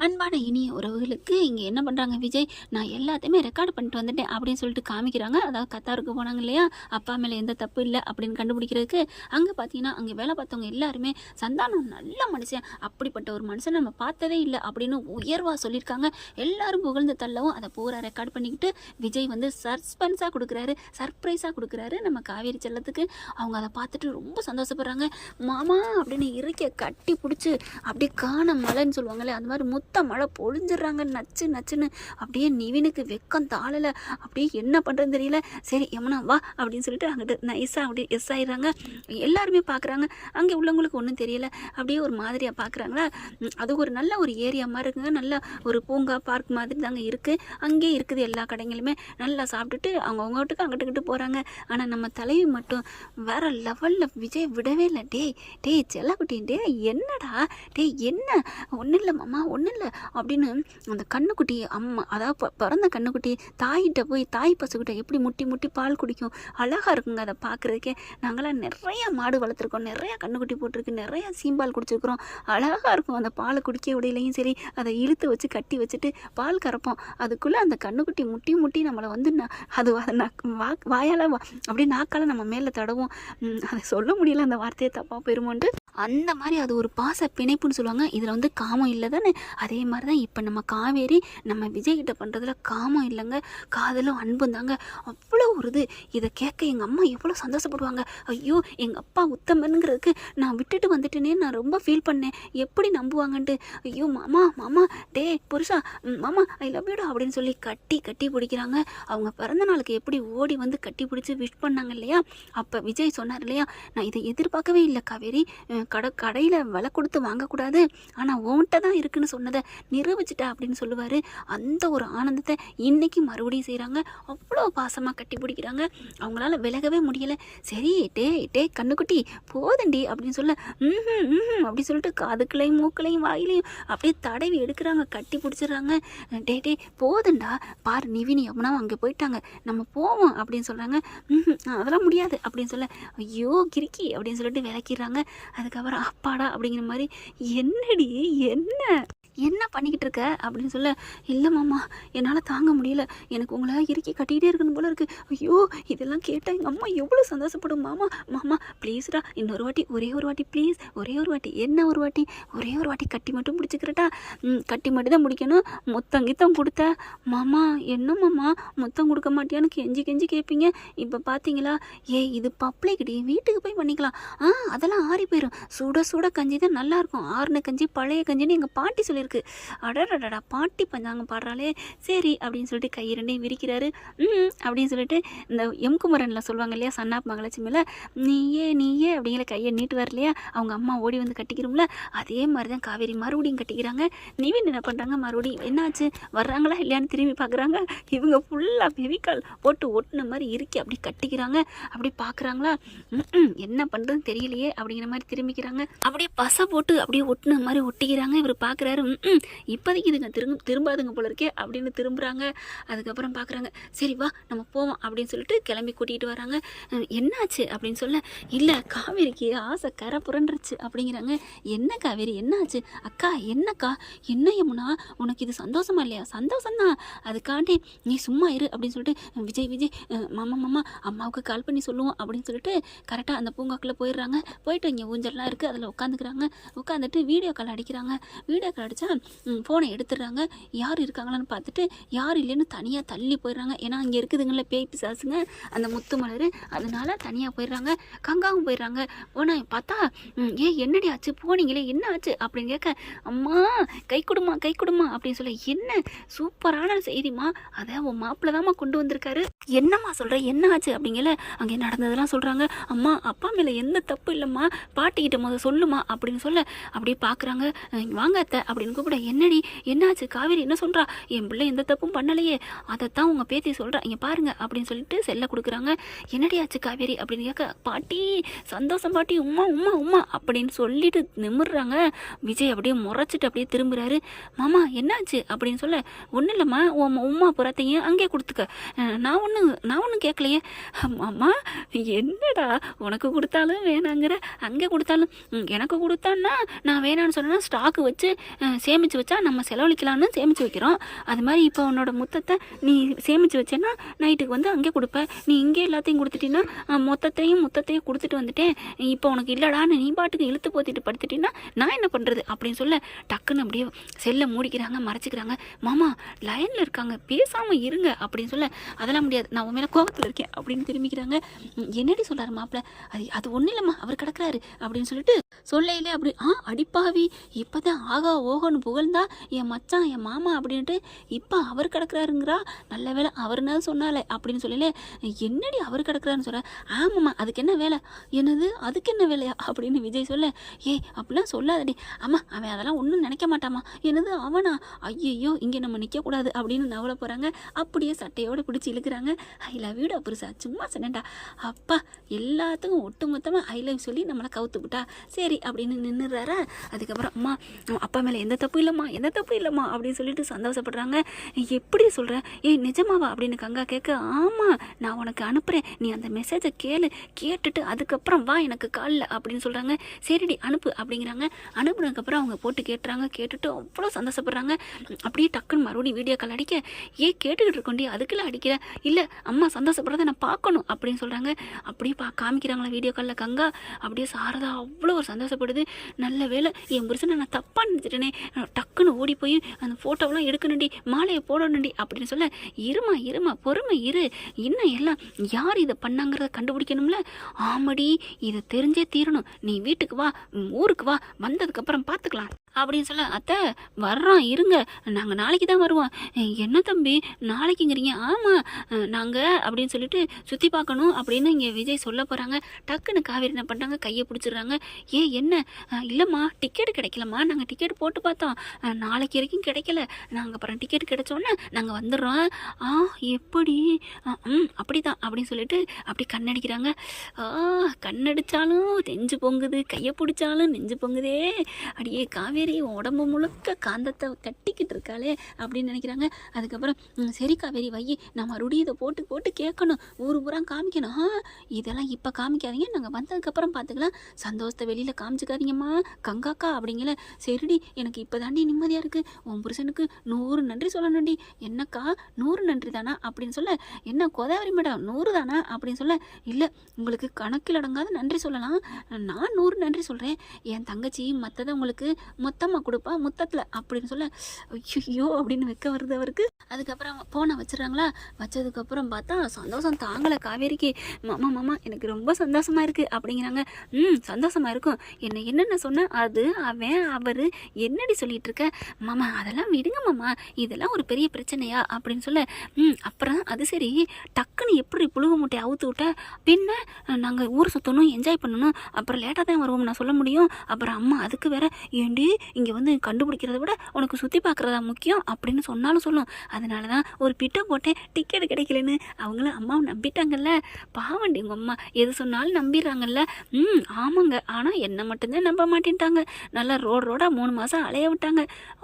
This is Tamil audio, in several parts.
அன்பான இனிய உறவுகளுக்கு இங்கே என்ன பண்ணுறாங்க விஜய், நான் எல்லாத்தையுமே ரெக்கார்டு பண்ணிட்டு வந்துட்டேன் அப்படின்னு சொல்லிட்டு காமிக்கிறாங்க. அதாவது கத்தாருக்கு போனாங்க இல்லையா, அப்பா மேலே எந்த தப்பு இல்லை அப்படின்னு கண்டுபிடிக்கிறதுக்கு. அங்கே பார்த்தீங்கன்னா அங்கே வேலை பார்த்தவங்க எல்லாருமே சந்தானம் நல்ல மனுஷன், அப்படிப்பட்ட ஒரு மனுஷன் நம்ம பார்த்ததே இல்லை அப்படின்னு உயர்வாக சொல்லியிருக்காங்க. எல்லாரும் புகழ்ந்து தள்ளவும் அதை பூரா ரெக்கார்ட் பண்ணிக்கிட்டு விஜய் வந்து சஸ்பென்ஸாக கொடுக்குறாரு, சர்ப்ரைஸாக கொடுக்குறாரு நம்ம காவேரி செல்லத்துக்கு. அவங்க அதை பார்த்துட்டு ரொம்ப சந்தோஷப்படுறாங்க. மாமா அப்படின்னு இறுக்கிய கட்டி பிடிச்சி அப்படியே காண மழைன்னு சொல்லுவாங்களே, அந்த மாதிரி முத்த மழை பொழிஞ்சிடுறாங்க நச்சு நச்சுன்னு. அப்படியே நிவினுக்கு வெக்கம் தாழலை, அப்படியே என்ன பண்ணுறதுன்னு தெரியல. சரி யமுனா வா அப்படின்னு சொல்லிட்டு அங்கிட்டு நைஸாக அப்படியே எஸ் ஆயிடுறாங்க. எல்லாருமே பார்க்குறாங்க. அங்கே உள்ளவங்களுக்கு ஒன்றும் தெரியலை, அப்படியே ஒரு மாதிரியாக பார்க்குறாங்களா. அது ஒரு நல்ல ஒரு ஏரியா மாதிரி இருக்குங்க, நல்ல ஒரு பூங்கா பார்க் மாதிரி தாங்க இருக்குது. அங்கேயே இருக்குது எல்லா கடைங்களுமே. நல்லா சாப்பிட்டுட்டு அவங்க வீட்டுக்கு அங்கிட்டுக்கிட்டு போகிறாங்க. ஆனால் நம்ம தலைவி மட்டும் வேற லெவலில் விஜய் விடவே இல்லை. டேய் செல்லக்குட்டி, என்னடா என்ன, ஒன்றும் இல்லை மாமா ஒன்றும் இல்லை அப்படின்னு அந்த கண்ணுக்குட்டி அம்மா, அதாவது பிறந்த கண்ணுக்குட்டி தாயிட்ட போய் தாய் பசுக்கிட்ட எப்படி முட்டி முட்டி பால் குடிக்கும், அழகாக இருக்குங்க அதை பார்க்குறதுக்கே. நாங்களாம் நிறையா மாடு வளர்த்துருக்கோம், நிறையா கண்ணுக்குட்டி போட்டிருக்கு, நிறையா சீம்பால் குடிச்சிருக்கிறோம். அழகாக இருக்கும் அந்த பாலை குடிக்க விடையிலையும் சரி, அதை இழுத்து வச்சு கட்டி வச்சுட்டு பால் கறப்போம். அதுக்குள்ளே அந்த கண்ணுக்குட்டி முட்டி முட்டி நம்மளை வந்து அது வாயால் அப்படியே நாக்கால் நம்ம மேலே தடவும். அதை சொல்ல முடியல, அந்த வார்த்தையை தப்பாக போயிருமோன்ட்டு. அந்த மாதிரி அது ஒரு பாச பிணைப்புன்னு சொல்லுவாங்க. இதில் வந்து காமம் இல்லை தானே, அதே மாதிரி தான் இப்போ நம்ம காவேரி நம்ம விஜய்கிட்ட பண்ணுறதுல காமம் இல்லைங்க, காதலும் அன்பும் தாங்க. அவ்வளோ ஒரு இது. இதை கேட்க எங்கள் அம்மா எவ்வளோ சந்தோஷப்படுவாங்க. ஐயோ எங்கள் அப்பா உத்தமனுங்கிறதுக்கு நான் விட்டுட்டு வந்துட்டேனே, நான் ரொம்ப ஃபீல் பண்ணேன், எப்படி நம்புவாங்கன்ட்டு. ஐயோ மாமா புருஷா மாமா ஐ லவ் யூடா அப்படின்னு சொல்லி கட்டி பிடிக்கிறாங்க. அவங்க பிறந்த நாளுக்கு எப்படி ஓடி வந்து கட்டி பிடிச்சி விஷ் பண்ணாங்க இல்லையா, அப்போ விஜய் சொன்னார் இல்லையா, நான் இதை எதிர்பார்க்கவே இல்லை காவேரி, கடையில் விலை கொடுத்து வாங்கக்கூடாது, ஆனால் உன்கிட்ட தான் இருக்குன்னு சொன்னதை நிரூபிச்சிட்டா அப்படின்னு சொல்லுவார். அந்த ஒரு ஆனந்தத்தை இன்னைக்கு மறுபடியும் செய்கிறாங்க. அவ்வளோ பாசமாக கட்டி பிடிக்கிறாங்க. அவங்களால விலகவே முடியலை. சரி டே கண்ணுக்குட்டி போதண்டி அப்படின்னு சொல்ல அப்படின்னு சொல்லிட்டு காதுக்குள்ளையும் மூக்களையும் வாயிலையும் அப்படியே தடவி எடுக்கிறாங்க, கட்டி பிடிச்சிடுறாங்க. டே போதண்டா, பாரு நிவினி யமுனாவும் அங்கே போயிட்டாங்க, நம்ம போவோம் அப்படின்னு சொல்கிறாங்க. அதெல்லாம் முடியாது அப்படின்னு சொல்ல, ஐயோ கிறுக்கி அப்படின்னு சொல்லிட்டு விளக்கிடுறாங்க. அதுக்கப்புறம் அப்பாடா அப்படிங்கிற மாதிரி, என்னடி என்ன பண்ணிக்கிட்டு இருக்க அப்படின்னு சொல்ல, இல்லை மாமா என்னால் தாங்க முடியல, எனக்கு உங்களை இறுக்கி கட்டிகிட்டே இருக்கணும் போல இருக்குது. ஐயோ இதெல்லாம் கேட்டால் எங்கள் அம்மா எவ்வளோ சந்தோஷப்படும். மாமா ப்ளீஸ்டா, இன்னொரு வாட்டி, ஒரே ஒரு வாட்டி ப்ளீஸ், ஒரே ஒரு வாட்டி, என்ன ஒரு வாட்டி கட்டி மட்டும் பிடிச்சிக்கிறட்டா, கட்டி மட்டும் தான் முடிக்கணும், முத்தம் கொடுத்த மாமா. என்ன மாமா முத்தம் கொடுக்க மாட்டியான்னு கெஞ்சி கேட்பீங்க. இப்போ பார்த்தீங்களா, இது பப்ளிக்டி, வீட்டுக்கு போய் பண்ணிக்கலாம். அதெல்லாம் ஆறி போயிடும், சுட கஞ்சி தான் நல்லாயிருக்கும், ஆறுன கஞ்சி பழைய கஞ்சின்னு எங்கள் பாட்டி சொல்லியிருக்கு. அடடடா பாட்டி பஞ்சாங்க பாடுறாளே, சரி அப்படின்னு சொல்லிட்டு கை ரெண்டையும் விரிக்கிறாரு. அப்படின்னு சொல்லிட்டு இந்த எம்குமரனில் சொல்லுவாங்க இல்லையா, சன்னாப் மகாலட்சுமியில் நீயே அப்படிங்கிற கையை நீட்டுவார் இல்லையா, அவங்க அம்மா ஓடி வந்து கட்டிக்கிறோம்ல, அதே மாதிரி தான் காவேரி மறுபடியும் கட்டிக்கிறாங்க. நிவின் என்ன பண்ணுறாங்க, மறுபடியும் என்னாச்சு வர்றாங்களா இல்லையான்னு திரும்பி பார்க்குறாங்க. இவங்க ஃபுல்லாக ஃபெவிகால் போட்டு ஒட்டின மாதிரி இருக்கி அப்படி கட்டிக்கிறாங்க. அப்படி பார்க்குறாங்களா, என்ன பண்ணுறதுன்னு தெரியலையே அப்படிங்கிற மாதிரி திரும்பிக்கிறாங்க. அப்படியே பசை போட்டு அப்படியே ஒட்டின மாதிரி ஒட்டிக்கிறாங்க. இவர் பார்க்குறாரு, இப்போதைக்கு இதுங்க திரும்பாதுங்க போல இருக்கே அப்படின்னு திரும்புகிறாங்க. அதுக்கப்புறம் பார்க்குறாங்க, சரி வா நம்ம போவோம் அப்படின்னு சொல்லிட்டு கிளம்பி கூட்டிகிட்டு வராங்க. என்னாச்சு அப்படின்னு சொல்ல, இல்லை காவேரிக்கு ஆசை கரை புரண்டுருச்சு அப்படிங்கிறாங்க. என்ன காவேரி என்னாச்சு? அக்கா என்னக்கா, என்ன யமுனா உனக்கு இது சந்தோஷமா இல்லையா? சந்தோஷம்தான், அதுக்காண்டி நீ சும்மா இரு அப்படின்னு சொல்லிட்டு விஜய் மாமா அம்மாவுக்கு கால் பண்ணி சொல்லுவோம் அப்படின்னு சொல்லிட்டு கரெக்டாக அந்த பூங்காக்குள்ளே போயிடுறாங்க. போயிட்டு இங்கே ஊஞ்சல்லாம் இருக்குது, அதில் உட்காந்துட்டு வீடியோ கால் அடிக்கிறாங்க. வீடியோ கால் அடித்தா ஃபோனை எடுத்துடுறாங்க. யார் இருக்காங்களான்னு பார்த்துட்டு யார் இல்லைன்னு தனியாக தள்ளி போயிடுறாங்க. ஏன்னா அங்கே இருக்குதுங்கள பேய் பிசாசுங்க அந்த முத்து மலர், அதனால தனியாக போயிடுறாங்க. கங்காவும் போயிடுறாங்க. போனால் பார்த்தா என்னடி ஆச்சு, போனீங்களே என்ன ஆச்சு அப்படின்னு கேட்க, அம்மா கை கொடுமா அப்படின்னு சொல்ல, என்ன சூப்பரான செய்திமா, அதை உன் மாப்பிள்ள தாம்மா கொண்டு வந்திருக்காரு, என்னம்மா சொல்கிற, என்ன ஆச்சு அப்படிங்கல. அங்கே நடந்ததெல்லாம் சொல்கிறாங்க. அம்மா அப்பா மேலே எந்த தப்பு இல்லைம்மா, பாட்டிக்கிட்ட முதல் சொல்லுமா அப்படின்னு சொல்ல, அப்படியே பார்க்குறாங்க. வாங்க அத்தை அப்படின்னு கூப்பிட, என்னடி என்னாச்சு காவேரி என்ன சொல்கிறா, என் பிள்ளை எந்த தப்பும் பண்ணலையே, அதைத்தான் உங்கள் பேத்தி சொல்கிறா, இங்கே பாருங்க அப்படின்னு சொல்லிட்டு செல்ல கொடுக்குறாங்க. என்னடி ஆச்சு காவேரி அப்படின்னு கேட்க, பாட்டி சந்தோஷம் பாட்டி, உம்மா அப்படின்னு சொல்லிட்டு நிமிடுறாங்க. விஜய் அப்படியே முறைச்சிட்டு அப்படியே திரும்புகிறாரு. மாமா என்னாச்சு அப்படின்னு சொல்ல, ஒன்றும் இல்லைம்மா உம்மா புறத்தையும் அங்கே கொடுத்துக்க, நான் ஒன்றும் கேட்கலையே. அம்மா என்னடா உனக்கு கொடுத்தாலும் வேணாங்கிற, அங்கே கொடுத்தாலும் எனக்கு கொடுத்தான்னா நான் வேணான்னு சொன்னேன்னா ஸ்டாக்கு வச்சு சேமித்து வச்சா நம்ம செலவழிக்கலான்னு சேமித்து வைக்கிறோம். அது மாதிரி இப்போ உன்னோட முத்தத்தை நீ சேமித்து வச்சேன்னா நைட்டுக்கு வந்து அங்கே கொடுப்ப. நீ இங்கே எல்லாத்தையும் கொடுத்துட்டீங்கன்னா முத்தத்தையும் கொடுத்துட்டு வந்துட்டேன், இப்போ உனக்கு இல்லடான்னு நீ பாட்டுக்கு இழுத்து போத்திட்டு படுத்துட்டீங்கன்னா நான் என்ன பண்ணுறது அப்படின்னு சொல்ல டக்குன்னு அப்படியே செல்லை மூடிக்கிறாங்க, மறைச்சிக்கிறாங்க. மாமா லைனில் இருக்காங்க, பேசாமல் இருங்க அப்படின்னு சொல்ல அதெல்லாம் முடியாது, நான் உன் மேலே கோபத்தில் இருக்கேன் அப்படின்னு திரும்பிக்கிறாங்க. என்னடி சொல்கிறாரு மாப்பிள்ள, அது ஒன்றும் இல்லைம்மா அவர் கிடக்குறாரு அப்படின்னு சொல்லிட்டு சொல்லையிலே அப்படி அடிப்பாவி இப்போ தான் ஆகா ஓகோன்னு புகழ்ந்தா என் மச்சான் என் மாமா அப்படின்ட்டு இப்போ அவர் கிடக்குறாருங்கிறா, நல்ல வேலை அவருனா சொன்னாலே அப்படின்னு சொல்லல. என்னடி அவர் கிடக்குறாருன்னு சொல்ல, ஆமாம்மா அதுக்கு என்ன வேலை, என்னது அதுக்கு என்ன வேலையா அப்படின்னு விஜய் சொல்ல, அப்படிலாம் சொல்லாதடி, ஆமாம் அவன் அதெல்லாம் ஒன்றும் நினைக்க மாட்டாமா, என்னது அவனா, ஐயோ இங்கே நம்ம நிற்கக்கூடாது அப்படின்னு நவல போகிறாங்க. அப்படியே சட்டையோடு பிடிச்சி இழுக்கிறாங்க. ஐ லவ் யூடா புருஷா, சும்மா சொன்னேன்டா, அப்பா எல்லாத்துக்கும் ஒட்டு மொத்தமாக ஐ லவ் சொல்லி நம்மளை கவுத்துக்கிட்டா சரி அப்படின்னு நின்றுறாரா. அதுக்கப்புறம் அம்மா அப்பா மேலே எந்த தப்பு இல்லைம்மா அப்படின்னு சொல்லிட்டு சந்தோஷப்படுறாங்க. எப்படி சொல்கிறேன், நிஜமாவா அப்படின்னு கங்கா கேட்க, ஆமாம் நான் உனக்கு அனுப்புகிறேன், நீ அந்த மெசேஜை கேட்டுட்டு அதுக்கப்புறம் வா எனக்கு காலில் அப்படின்னு சொல்கிறாங்க. சரிடி அனுப்பு அப்படிங்கிறாங்க. அனுப்புனதுக்கப்புறம் அவங்க போட்டு கேட்டுட்டு அவ்வளோ சந்தோஷப்படுறாங்க. அப்படியே டக்குன்னு மறுபடியும் வீடியோ கால் அடிக்க, கேட்டுக்கிட்டு இருக்கோண்டி அதுக்கெல்லாம் அடிக்கிற, இல்லை அம்மா சந்தோஷப்படுறத நான் பார்க்கணும் அப்படின்னு சொல்கிறாங்க. அப்படியே காமிக்கிறாங்களா வீடியோ காலில் கங்கா. அப்படியே சாரதா அவ்வளோ ஒரு சந்தோஷப்படுது. நல்ல வேலை என் புருஷனை நான் தப்பாக நினச்சிட்டேனே, டக்குன்னு ஓடி போய் அந்த ஃபோட்டோவெலாம் எடுக்கணுண்டி, மாலையை போடணுண்டி அப்படின்னு சொல்ல, இருமா பொறுமை இரு, இன்னும் எல்லாம் யார் இதை பண்ணாங்கிறத கண்டுபிடிக்கணும்ல, ஆமாடி இதை தெரிஞ்சே தீரணும், நீ வீட்டுக்கு வா, ஊருக்கு வா, வந்ததுக்கப்புறம் பார்த்துக்கலாம் அப்படின்னு சொல்ல, அத்தை வர்றோம் இருங்க, நாங்கள் நாளைக்கு தான் வருவோம். என்ன தம்பி நாளைக்குங்கிறீங்க, ஆமாம் நாங்கள் அப்படின்னு சொல்லிட்டு சுற்றி பார்க்கணும் அப்படின்னு இங்கே விஜய் சொல்ல போகிறாங்க. டக்குன்னு காவேரி என்ன பண்ணுறாங்க, கையை பிடிச்சிடுறாங்க. என்ன இல்லைம்மா டிக்கெட் கிடைக்கலம்மா, நாங்கள் டிக்கெட் போட்டு பார்த்தோம், நாளைக்கு வரைக்கும் கிடைக்கல, நாங்கள் அப்புறம் டிக்கெட் கிடைச்சோன்னே நாங்கள் வந்துடுறோம். எப்படி அப்படி தான் அப்படின்னு சொல்லிட்டு அப்படி கண்ணடிக்கிறாங்க. கண்ணடிச்சாலும் நெஞ்சு பொங்குது, கையை பிடிச்சாலும் நெஞ்சு பொங்குதே, அடியே காவேரி உடம்பு முழுக்க காந்தத்தை கட்டிக்கிட்டு இருக்காளே அப்படின்னு நினைக்கிறாங்க. அதுக்கப்புறம் சரி காவேரி வை, நான் மறுபடியும் இதை போட்டு கேட்கணும், ஊர் பூரா காமிக்கணும், இதெல்லாம் இப்போ காமிக்காதீங்க, நாங்கள் வந்ததுக்கப்புறம் பார்த்துக்கலாம், சந்தோஷத்தை வெளியில் காமிச்சிக்காதீங்கம்மா கங்காக்கா அப்படிங்கல. சரிடி எனக்கு இப்போ தாண்டி நிம்மதியாக இருக்குது, உன் புருஷனுக்கு 100 நன்றி சொல்லணும்டி. என்னக்கா 100 நன்றி தானா அப்படின்னு சொல்ல, என்ன கோதாவரி மேடம் 100 தானா அப்படின்னு சொல்ல, இல்லை உங்களுக்கு கணக்கில் அடங்காத நன்றி சொல்லலாம், நான் 100 நன்றி சொல்கிறேன், என் தங்கச்சி மற்றதை உங்களுக்கு மொத்தமாக கொடுப்பா முத்தத்தில் அப்படின்னு சொல்ல, ஐயோ அப்படின்னு வைக்க வருது அவருக்கு. அதுக்கப்புறம் போனை வச்சிடறாங்களா. வச்சதுக்கப்புறம் பார்த்தா சந்தோஷம் தாங்கலை காவேரிக்கு. மாமா எனக்கு ரொம்ப சந்தோஷமாக இருக்குது அப்படிங்கிறாங்க. சந்தோஷமாக இருக்கும், என்னென்ன சொன்னேன், அது அவன் அவர் என்னடி சொல்லிட்டு இருக்க மாமா, அதெல்லாம் விடுங்க மாமா, இதெல்லாம் ஒரு பெரிய பிரச்சனையா அப்படின்னு சொல்ல, அப்புறம் அது சரி டக்குன்னு எப்படி புழுகு மூட்டையை அவுத்து விட்ட, பின்ன நாங்கள் ஊர் சுற்றணும் என்ஜாய் பண்ணணும், அப்புறம் லேட்டாக தான் வருவோம் நான் சொல்ல முடியும், அப்புறம் அம்மா அதுக்கு வேற ஏண்டி இங்கே வந்து கண்டுபிடிக்கிறத விட உனக்கு சுற்றி பார்க்குறதா முக்கியம் அப்படின்னு சொன்னாலும் சொல்லும், அதனால தான் ஒரு பிட்டை போட்டேன் டிக்கெட் கிடைக்கலன்னு. அவங்களும் அம்மாவை நம்பிட்டாங்கல்ல, பாவண்டி உங்கள் அம்மா எது சொன்னாலும் நம்பிடுறாங்கல்ல. ஆமாங்க, ஆனால் என்னை மட்டும்தான் நம்ப மாட்டேன்ட்டாங்க, நல்லா ரோடா 3 மாதம் அலைய விட்டாங்க.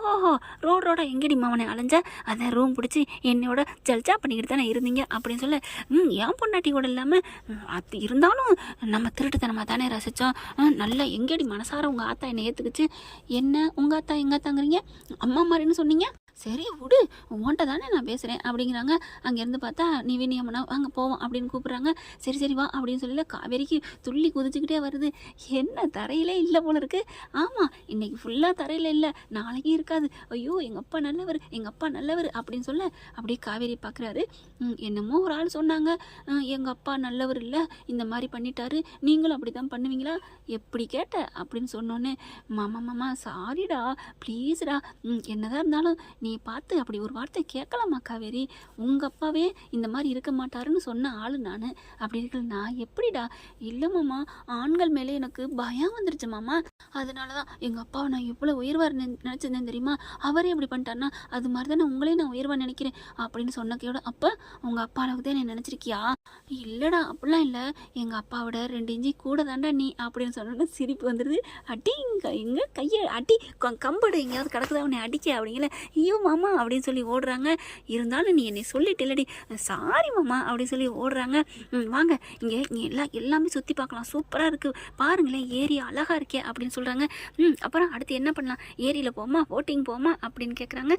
ஓஹோ ரோடா எங்கடி மாவனை அலைஞ்ச, அதான் ரூம் பிடிச்சி என்னையோட ஜல்ஜா பண்ணிக்கிட்டு தானே இருந்தீங்க அப்படின்னு சொல்ல, ஏன் பொண்டாட்டி கூட இல்லாமல் அது இருந்தாலும் நம்ம திருட்டுத்தனமாக தானே ரசித்தோம், நல்லா எங்கடி மனசார உங்கள் ஆத்தா என்னை ஏற்றுக்குச்சு, என்ன உங்கள் ஆத்தா எங்கள் ஆத்தாங்கிறீங்க, அம்மா மாதிரின்னு சொன்னீங்க, சரி விடு உன்ட்ட தானே நான் பேசுகிறேன் அப்படிங்கிறாங்க. அங்கேருந்து பார்த்தா நிவினி அம்மனா வாங்க போவோம் அப்படின்னு கூப்பிட்றாங்க. சரி வா அப்படின்னு சொல்லல, காவேரிக்கு துள்ளி குதிச்சுக்கிட்டே வருது. என்ன தரையிலே இல்லை போல இருக்கு, ஆமாம் இன்னைக்கு ஃபுல்லாக தரையில் இல்லை, நாளைக்கு இருக்காது, ஐயோ எங்கள் அப்பா நல்லவர் அப்படின்னு சொல்ல, அப்படியே காவேரி பார்க்குறாரு. என்னமோ ஒரு ஆள் சொன்னாங்க, எங்கள் அப்பா நல்லவர் இல்லை, இந்த மாதிரி பண்ணிட்டாரு, நீங்களும் அப்படி தான் பண்ணுவீங்களா, எப்படி கேட்ட அப்படின்னு சொன்னோன்னே, மாமா சாரிடா ப்ளீஸ்டா, என்னதான் இருந்தாலும் நீ பார்த்து அப்படி ஒரு வார்த்தை கேட்கலாமா காவேரி, உங்கள் அப்பாவே இந்த மாதிரி இருக்க மாட்டாருன்னு சொன்ன ஆள் நான், அப்படி இருக்கல நான் எப்படிடா, இல்லை மாமா ஆண்கள் மேலே எனக்கு பயம் வந்துருச்சு மாமா, அதனால தான் எங்கள் அப்பாவை நான் எவ்வளோ உயர்வாக நினச்சிருந்தேன் தெரியுமா, அவரே எப்படி பண்ணிட்டாருன்னா அது மாதிரி தான் உங்களே நான் உயர்வாக நினைக்கிறேன் அப்படின்னு சொன்னக்கையோட, அப்போ உங்கள் அப்பா அளவுக்கு தான் என்ன நினச்சிருக்கியா, இல்லைடா அப்படிலாம் இல்லை, எங்கள் அப்பாவோட 2 இன்ச்சி கூட தாண்டா நீ அப்படின்னு சொன்னோன்னா சிரிப்பு வந்துடுது. அடி எங்கே கையை அடி கம்படு எங்கேயாவது கிடக்குதா அவனை அடிக்க அப்படிங்கல, ஐயோ ஐயோ மாமா அப்படின்னு சொல்லி ஓடுறாங்க. இருந்தாலும் நீ என்னை சொல்லிட்டேலடி, சாரி மாமா அப்படின்னு சொல்லி ஓடுறாங்க. வாங்க இங்கே எல்லாமே சுற்றி பார்க்கலாம், சூப்பராக இருக்குது பாருங்களேன், ஏரி அழகாக இருக்கே அப்படின்னு சொல்கிறாங்க. அப்புறம் அடுத்து என்ன பண்ணலாம், ஏரியில் போமா, போட்டிங் போமா அப்படின்னு கேட்குறாங்க.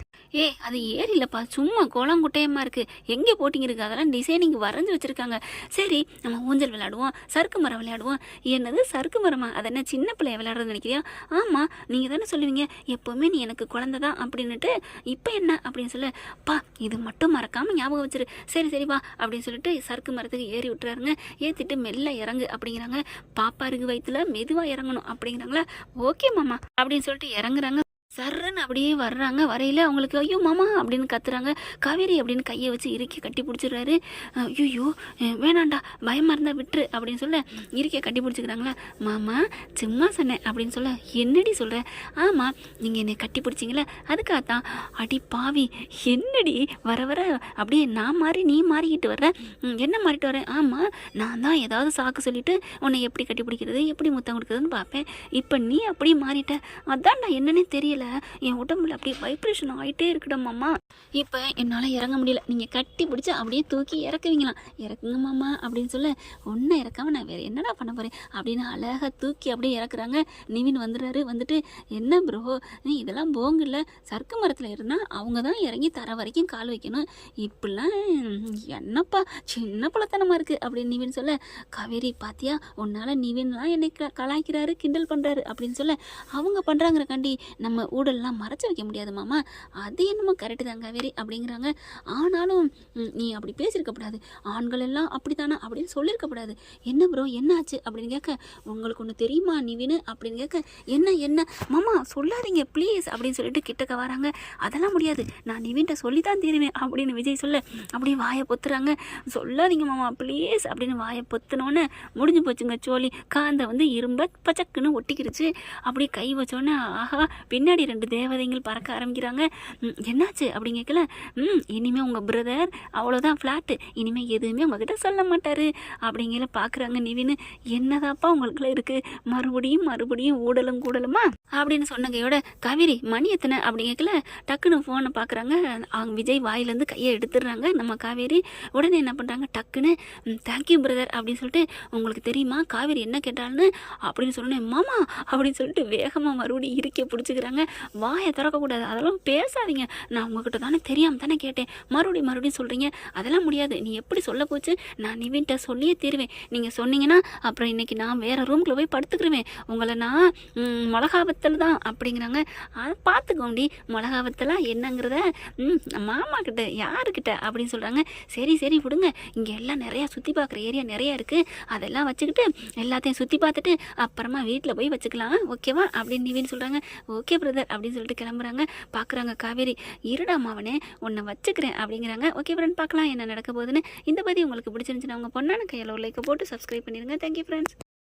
அது ஏரியிலப்பா, சும்மா குளம் குட்டையமாக இருக்குது, எங்கே போட்டிங் இருக்குது, அதெல்லாம் டிசைனிங் வரைஞ்சி வச்சுருக்காங்க. சரி நம்ம ஊஞ்சல் விளையாடுவோம், சறுக்கு மரம் விளையாடுவோம். என்னது சறுக்கு மரமா, அது என்ன சின்ன பிள்ளைய விளையாடுறதுன்னு நினைக்கிறியா? ஆமாம், நீங்கள் தானே சொல்லுவீங்க எப்போவுமே நீ எனக்கு குழந்தை தான் அப்படின்னுட்டு, இப்போ என்ன அப்படின்னு சொல்ல, பா இது மட்டும் மறக்காமல் ஞாபகம் வச்சிரு, சரி சரி வா அப்படின்னு சொல்லிட்டு சறுக்கு மரத்துக்கு ஏறி விட்டுறாருங்க. ஏற்றிட்டு மெல்ல இறங்கு அப்படிங்கிறாங்க. பாப்பா இருக்கு வயிற்றுல, மெதுவாக இறங்கணும் அப்படிங்கிறாங்களா. ஓகே மாமா அப்படின்னு சொல்லிட்டு இறங்குறாங்க. சர்ன்னு அப்படியே வர்றாங்க. வரையில் அவங்களுக்கு ஐயோ மாமா அப்படின்னு கத்துறாங்க. காவேரி அப்படின்னு கையை வச்சு இறுக்கி கட்டி பிடிச்சிடுறாரு. ஐயோ வேணாண்டா, பயமாக இருந்தால் விட்டுரு அப்படின்னு சொல்ல இறுக்கிய கட்டி பிடிச்சிக்கிறாங்களா. மாமா சும்மா சொன்னேன் அப்படின்னு சொல்ல, என்னடி சொல்கிற? ஆமாம் நீங்கள் என்னை கட்டி பிடிச்சிங்களே அதுக்காகத்தான். அடி பாவி, என்னடி வர வர அப்படியே நான் மாறி நீ மாறிக்கிட்டு வர்ற, என்ன மாறிட்டு வரேன்? ஆமாம் நான் தான் ஏதாவது சாக்கு சொல்லிவிட்டு உன்னை எப்படி கட்டி பிடிக்கிறது, எப்படி முத்தம் கொடுக்குறதுன்னு பார்ப்பேன். இப்போ நீ அப்படியே மாறிட்ட, அதான் நான் என்னன்னே தெரியல, என் உடம்புல அப்படியே வைப்ரேஷன் ஆகிட்டே இருக்குடா மாமா. இப்போ என்னால் இறங்க முடியல, நீங்கள் கட்டி பிடிச்சி அப்படியே தூக்கி இறக்குவீங்களாம். இறக்குங்க மாமா அப்படின்னு சொல்ல, ஒன்றும் இறக்காம நான் வேறு என்னடா பண்ண போகிறேன் அப்படின்னு அழகாக தூக்கி அப்படியே இறக்குறாங்க. நிவின் வந்துடுறாரு. வந்துட்டு என்ன ப்ரோ இதெல்லாம் போங்கில்ல, சறுக்கு மரத்தில் இருந்தால் அவங்க தான் இறங்கி தர வரைக்கும் கால் வைக்கணும், இப்படிலாம் என்னப்பா சின்ன பிள்ளைத்தனமாக இருக்குது அப்படின்னு நிவின் சொல்ல, காவேரி பாத்தியா உன்னால் நிவின்லாம் என்னை கலாய்க்கிறாரு, கிண்டல் பண்ணுறாரு அப்படின்னு சொல்ல, அவங்க பண்ணுறாங்கிறக்காண்டி நம்ம ஊடல்லாம் மறைச்சி வைக்க முடியாது மாமா, அது என்னமோ கரெக்டு தான் காவேரி அப்படிங்கிறாங்க. ஆனாலும் நீ அப்படி பேசியிருக்கக்கூடாது, ஆண்கள் எல்லாம் அப்படி தானே அப்படின்னு சொல்லியிருக்கக்கூடாது. என்ன ப்ரோ என்ன ஆச்சு அப்படின்னு கேட்க, உங்களுக்கு ஒன்று தெரியுமா நிவின் அப்படின்னு கேட்க, என்ன என்ன மாமா சொல்லாதீங்க ப்ளீஸ் அப்படின்னு சொல்லிட்டு கிட்டக்க வராங்க. அதெல்லாம் முடியாது, நான் நிவின்ட்ட சொல்லி தான் தீருவேன் அப்படின்னு விஜய் சொல்ல, அப்படியே வாயை பொத்துறாங்க. சொல்லாதீங்க மாமா ப்ளீஸ் அப்படின்னு வாயை பொத்துனோன்னே முடிஞ்சு போச்சுங்க சோழி. காந்த வந்து இரும்ப பச்சக்குன்னு ஒட்டிக்கிருச்சு. அப்படியே கை வச்சோன்னே ஆஹா பின்னாடி 2 தேவதைகள் பறக்க ஆரம்பிக்கிறாங்க. என்னாச்சு அப்படின்னு கேட்கல, இனிமேல் உங்கள் பிரதர் அவ்வளோதான் ஃப்ளாட்டு, இனிமேல் எதுவுமே உங்ககிட்ட சொல்ல மாட்டார் அப்படிங்கிற பார்க்குறாங்க. நிவின் என்னதாப்பா உங்களுக்குள்ள இருக்குது, மறுபடியும் ஊடலும் கூடலுமா அப்படின்னு சொன்னகையோட, காவேரி மணி எத்தனை அப்படின்னு கேட்கல, டக்குன்னு ஃபோனை பார்க்குறாங்க. அவங்க விஜய் வாயிலேருந்து கையை எடுத்துடுறாங்க நம்ம காவேரி. உடனே என்ன பண்ணுறாங்க, டக்குன்னு தேங்க்யூ பிரதர் அப்படின்னு சொல்லிட்டு, உங்களுக்கு தெரியுமா காவேரி என்ன கேட்டாள்னு அப்படின்னு சொன்னேன் மாமா அப்படின்னு சொல்லிட்டு வேகமாக மறுபடியும் இருக்க பிடிச்சிக்கிறாங்க. வாயை திறக்கக்கூடாது, அதெல்லாம் பேசாதீங்க, நான் உங்ககிட்ட தானே தெரியாமல் தானே கேட்டேன், மறுபடியும் சொல்கிறீங்க, அதெல்லாம் முடியாது, நீ எப்படி சொல்ல போச்சு, நான் நிவின்ட்ட சொல்லியே தீருவேன், நீங்கள் சொன்னீங்கன்னா அப்புறம் இன்றைக்கி நான் வேறு ரூம்குள்ளே போய் படுத்துக்கிருவேன், உங்களை நான் மிளகாவத்தல் தான் அப்படிங்கிறாங்க. அதை பார்த்துக்கோண்டி மிளகாவத்தலாம் என்னங்கிறத மாமா கிட்ட யாருக்கிட்ட அப்படின்னு சொல்கிறாங்க. சரி சரி விடுங்க, இங்கே எல்லாம் நிறையா சுற்றி பார்க்குற ஏரியா நிறையா இருக்குது, அதெல்லாம் வச்சுக்கிட்டு எல்லாத்தையும் சுற்றி பார்த்துட்டு அப்புறமா வீட்டில் போய் வச்சுக்கலாம் ஓகேவா அப்படின்னு நிவின் சொல்கிறாங்க. ஓகே பிரதர் அப்படின்னு சொல்லிட்டு கிளம்புறாங்க. பார்க்குறாங்க காவேரி, இருடா மாவனே உன்னை வச்சுக்கிறேன் அப்படிங்கிறாங்க. ஓகே ஃப்ரெண்ட் பார்க்கலாம் என்ன நடக்க போகுதுன்னு. இந்த பற்றி உங்களுக்கு பிடிச்சிருந்துச்சுன்னா அவங்க பொண்ணான கையில் ஒரு லைக்கை போட்டு சப்ஸ்கிரைப் பண்ணிடுங்க. Thank you friends.